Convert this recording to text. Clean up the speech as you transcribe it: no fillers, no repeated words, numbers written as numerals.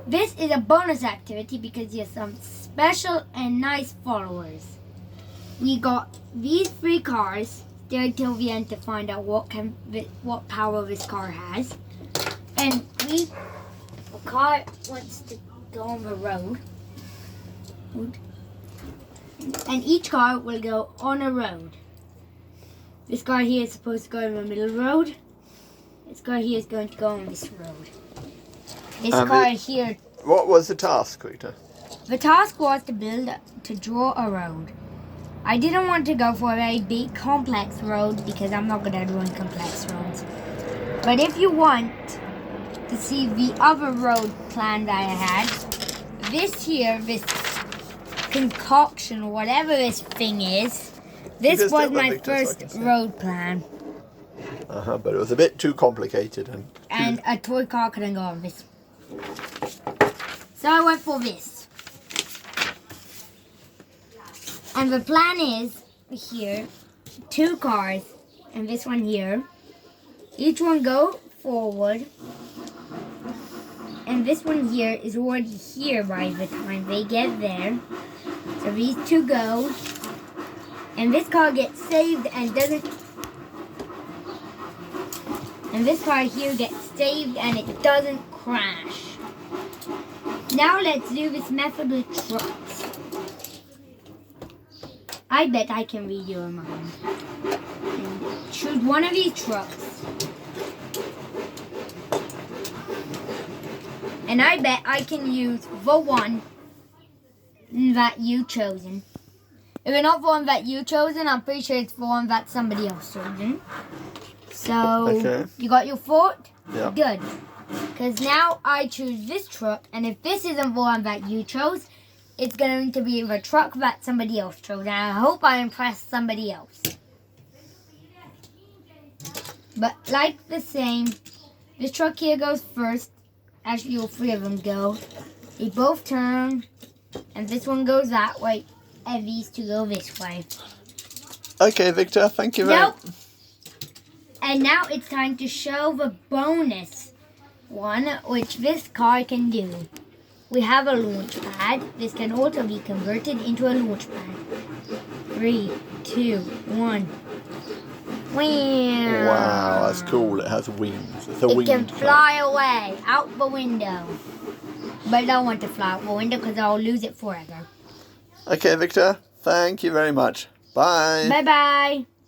this is a bonus activity because you have some special and nice followers. We got these 3 cars. Stay till the end to find out what power this car has. And the car wants to go on the road. And each car will go on a road. This car here is supposed to go on the middle road. This car here is going to go on this road. This car here. What was the task, Victor? The task was to draw a road. I didn't want to go for a very big, complex road because I'm not good at drawing complex roads. But if you want to see the other road plan that I had, this concoction, or whatever this thing is, this was my first road plan. But it was a bit too complicated. And a toy car couldn't go on this. So I went for this. And the plan is here, 2 cars, and this one here. Each one go forward. And this one here is already here by the time they get there. So these 2 go. And this car gets saved and doesn't... And this car here gets saved and it doesn't crash. Now let's do this method with trucks. I bet I can read your mind. And choose one of these trucks. And I bet I can use the one that you chosen. If it's not the one that you chosen, I'm pretty sure it's the one that somebody else chosen. So, You got your thought? Yeah. Good. Because now I choose this truck, and if this isn't the one that you chose, it's going to be the truck that somebody else chose. And I hope I impress somebody else. But like the same, this truck here goes first. Actually, all 3 of them go. They both turn, and this one goes that way, and these 2 go this way. Okay, Victor, thank you very much. And now it's time to show the bonus one, which this car can do. We have a launch pad. This can also be converted into a launch pad. 3, 2, 1. Wow. Wow, that's cool. It has wings. It's a It winged can truck. fly away, out the window. But I don't want to fly out the window because I'll lose it forever. Okay, Victor, thank you very much. Bye. Bye-bye.